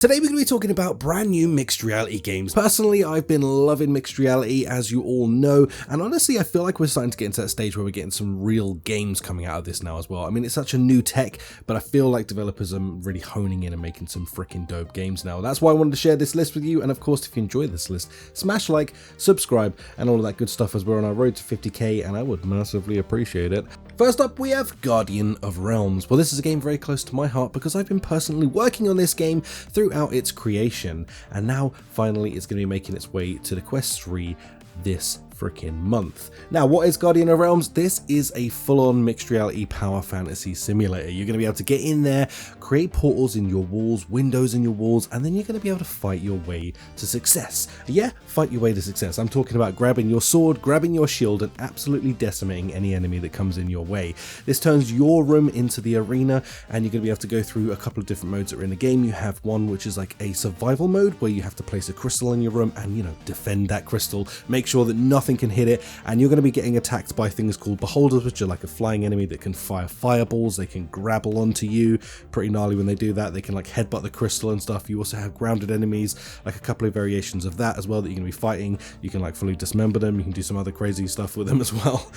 Today we're going to be talking about brand new mixed reality games. Personally, I've been loving mixed reality, as you all know, and honestly I feel like we're starting to get into that stage where we're getting some real games coming out of this now as well. I mean, it's such a new tech, but I feel like developers are really honing in and making some freaking dope games now. That's why I wanted to share this list with you, and of course if you enjoy this list, smash like, subscribe, and all of that good stuff as we're on our road to 50k, and I would massively appreciate it. First up, we have Guardian of Realms. Well, this is a game very close to my heart because I've been personally working on this game throughout its creation, and now finally it's going to be making its way to the Quest 3 this freaking month. Now, what is Guardian of Realms? This is a full-on mixed reality power fantasy simulator. You're going to be able to get in there, create portals in your walls, windows in your walls, and then you're going to be able to fight your way to success. Yeah, fight your way to success. I'm talking about grabbing your sword, grabbing your shield, and absolutely decimating any enemy that comes in your way. This turns your room into the arena, and you're going to be able to go through a couple of different modes that are in the game. You have one which is like a survival mode where you have to place a crystal in your room and, you know, defend that crystal, make sure that nothing can hit it, and you're going to be getting attacked by things called beholders, which are like a flying enemy that can fire fireballs. They can grapple onto you, pretty gnarly when they do that. They can like headbutt the crystal and stuff. You also have grounded enemies, like a couple of variations of that as well that you're going to be fighting. You can like fully dismember them, you can do some other crazy stuff with them as well,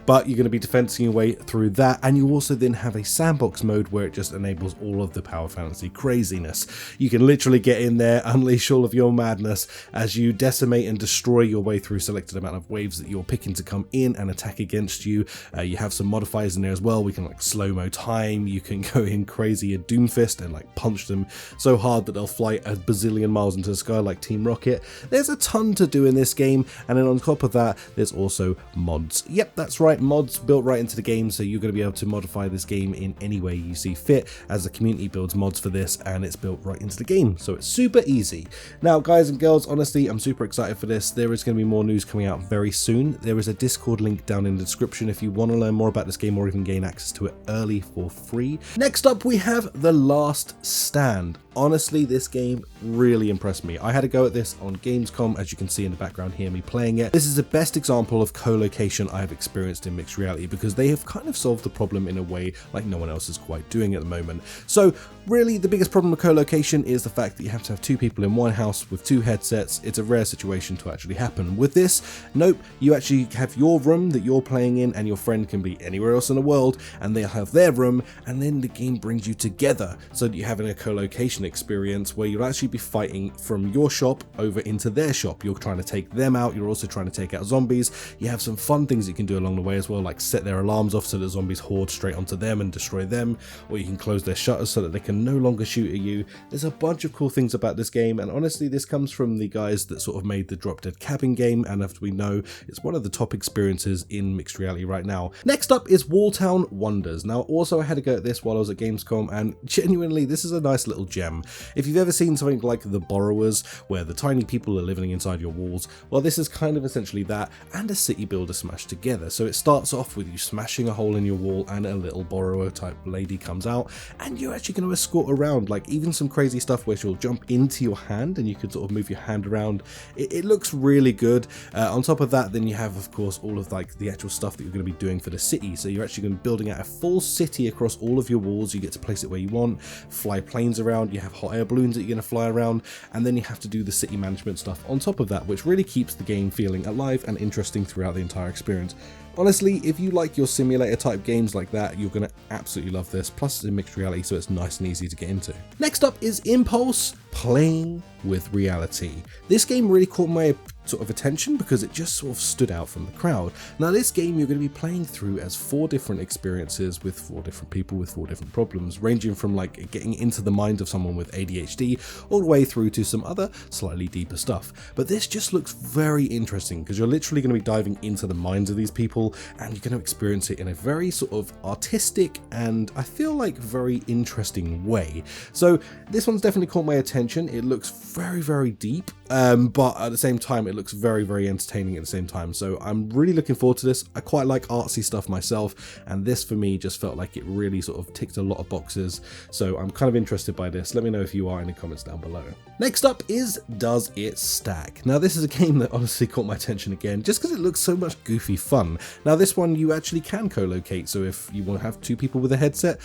but you're going to be defending your way through that. And you also then have a sandbox mode where it just enables all of the power fantasy craziness. You can literally get in there, unleash all of your madness as you decimate and destroy your way through selected amount of waves that you're picking to come in and attack against you. You have some modifiers in there as well. We can like slow-mo time, you can go in crazy at Doomfist and like punch them so hard that they'll fly a bazillion miles into the sky like Team Rocket. There's a ton to do in this game, and then on top of that there's also mods. Yep, that's right, mods built right into the game, so you're going to be able to modify this game in any way you see fit as the community builds mods for this, and it's built right into the game, so it's super easy. Now guys and girls, honestly I'm super excited for this. There is going to be more news coming out very soon. There is a Discord link down in the description if you want to learn more about this game or even gain access to it early for free. Next up we have The Last Stand. Honestly, this game really impressed me. I had a go at this on Gamescom, as you can see in the background here, me playing it. This is the best example of co-location I have experienced in mixed reality because they have kind of solved the problem in a way like no one else is quite doing at the moment. So really the biggest problem with co-location is the fact that you have to have two people in one house with two headsets. It's a rare situation to actually happen. With this, nope, you actually have your room that you're playing in and your friend can be anywhere else in the world and they'll have their room, and then the game brings you together so that you're having a co-location experience where you'll actually be fighting from your shop over into their shop. You're trying to take them out, you're also trying to take out zombies. You have some fun things you can do along the way as well, like set their alarms off so that zombies horde straight onto them and destroy them, or you can close their shutters so that they can no longer shoot at you. There's a bunch of cool things about this game, and honestly this comes from the guys that sort of made the Drop Dead Cabin game, and as we know, it's one of the top experiences in mixed reality right now. Next up is Walltown Wonders. Now also I had to go at this while I was at Gamescom, and genuinely this is a nice little gem. If you've ever seen something like The Borrowers, where the tiny people are living inside your walls, well this is kind of essentially that, and a city builder smashed together. So it starts off with you smashing a hole in your wall and a little borrower type lady comes out, and you're actually going to escort around, like even some crazy stuff where she'll jump into your hand and you can sort of move your hand around. It looks really good. On top of that, then you have of course all of like the actual stuff that you're going to be doing for the city. So you're actually going to be building out a full city across all of your walls. You get to place it where you want, fly planes around, you have hot air balloons that you're going to fly around, and then you have to do the city management stuff on top of that, which really keeps the game feeling alive and interesting throughout the entire experience. Honestly, if you like your simulator type games like that, you're going to absolutely love this. Plus it's in mixed reality, so it's nice and easy to get into. Next up is Impulse Playing with Reality. This game really caught my sort of attention because it just sort of stood out from the crowd. Now this game you're going to be playing through as 4 different experiences with 4 different people with 4 different problems, ranging from like getting into the mind of someone with ADHD all the way through to some other slightly deeper stuff. But this just looks very interesting because you're literally going to be diving into the minds of these people, and you're going to experience it in a very sort of artistic and I feel like very interesting way. So this one's definitely caught my attention. It looks very deep, but at the same time it looks very entertaining at the same time. So I'm really looking forward to this. I quite like artsy stuff myself, and this for me just felt like it really sort of ticked a lot of boxes. So I'm kind of interested by this. Let me know if you are in the comments down below. Next up is Does It Stack? Now this is a game that honestly caught my attention again just because it looks so much goofy fun. Now this one you actually can co-locate, so if you want to have 2 people with a headset,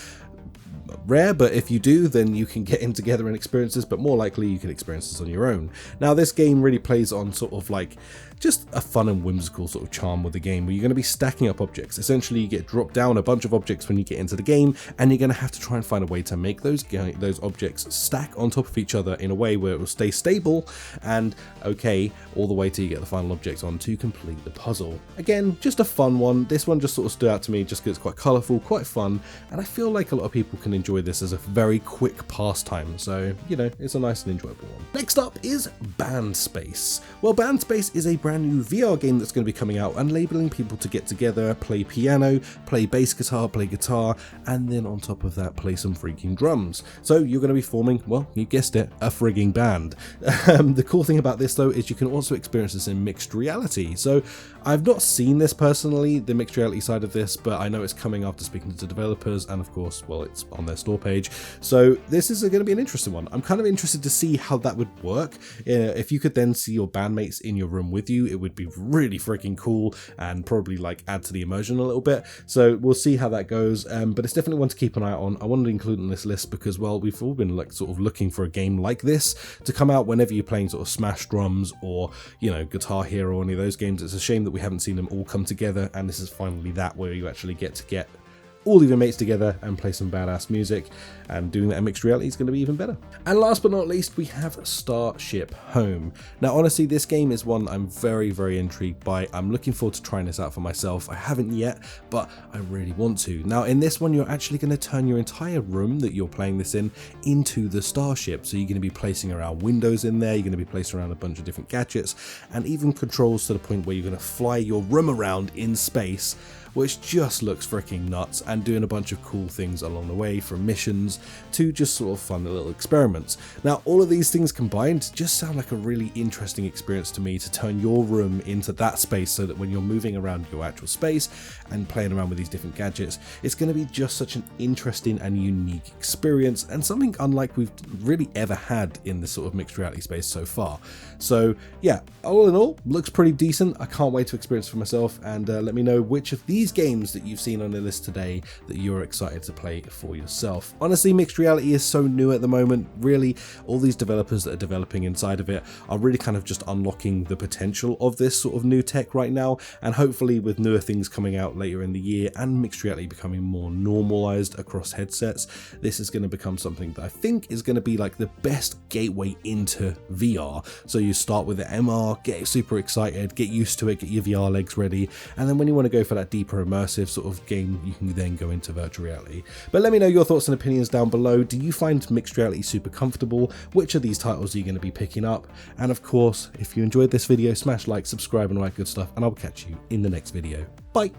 rare, but if you do, then you can get in together and experience this, but more likely you can experience this on your own. Now, this game really plays on sort of like just a fun and whimsical sort of charm with the game, where you're going to be stacking up objects. Essentially, you get dropped down a bunch of objects when you get into the game, and you're going to have to try and find a way to make those objects stack on top of each other in a way where it will stay stable and okay all the way till you get the final object on to complete the puzzle. Again, just a fun one. This one just sort of stood out to me just because it's quite colourful, quite fun, and I feel like a lot of people can enjoy this as a very quick pastime. So, you know, it's a nice and enjoyable one. Next up is Band Space. Well, Band Space is a brand new VR game that's going to be coming out and enabling people to get together, play piano, play bass guitar, play guitar, and then on top of that play some freaking drums. So you're going to be forming, well, you guessed it, a frigging band. The cool thing about this though is you can also experience this in mixed reality. So I've not seen this personally, the mixed reality side of this, but I know it's coming after speaking to developers, and of course, well, it's on their store page. So this is going to be an interesting one. I'm kind of interested to see how that would work. If you could then see your bandmates in your room with you, it would be really freaking cool and probably like add to the immersion a little bit. So we'll see how that goes, but it's definitely one to keep an eye on. I wanted to include on this list because, well, we've all been like sort of looking for a game like this to come out whenever you're playing sort of Smash Drums or, you know, Guitar Hero or any of those games. It's a shame that we haven't seen them all come together, and this is finally that, where you actually get all of your mates together and play some badass music, and doing that in mixed reality is going to be even better. And last but not least, we have Starship Home. Now, honestly, this game is one I'm very, very intrigued by. I'm looking forward to trying this out for myself. I haven't yet, but I really want to. Now, in this one, you're actually going to turn your entire room that you're playing this in into the Starship. So you're going to be placing around windows in there, you're going to be placing around a bunch of different gadgets, and even controls to the point where you're going to fly your room around in space, which just looks freaking nuts, and doing a bunch of cool things along the way, from missions to just sort of fun little experiments. Now, all of these things combined just sound like a really interesting experience to me, to turn your room into that space, so that when you're moving around your actual space and playing around with these different gadgets, it's going to be just such an interesting and unique experience, and something unlike we've really ever had in this sort of mixed reality space so far. So yeah, all in all, looks pretty decent. I can't wait to experience it for myself, and let me know which of these games that you've seen on the list today that you're excited to play for yourself. Honestly, mixed reality is so new at the moment. Really, all these developers that are developing inside of it are really kind of just unlocking the potential of this sort of new tech right now, and hopefully with newer things coming out later in the year and mixed reality becoming more normalized across headsets, this is going to become something that I think is going to be like the best gateway into VR. So you start with the MR, get super excited, get used to it, get your VR legs ready, and then when you want to go for that deeper immersive sort of game, you can then go into virtual reality. But let me know your thoughts and opinions down below. Do you find mixed reality super comfortable? Which of these titles are you going to be picking up? And of course, if you enjoyed this video, smash like, subscribe, and all that good stuff, and I'll catch you in the next video. Bye!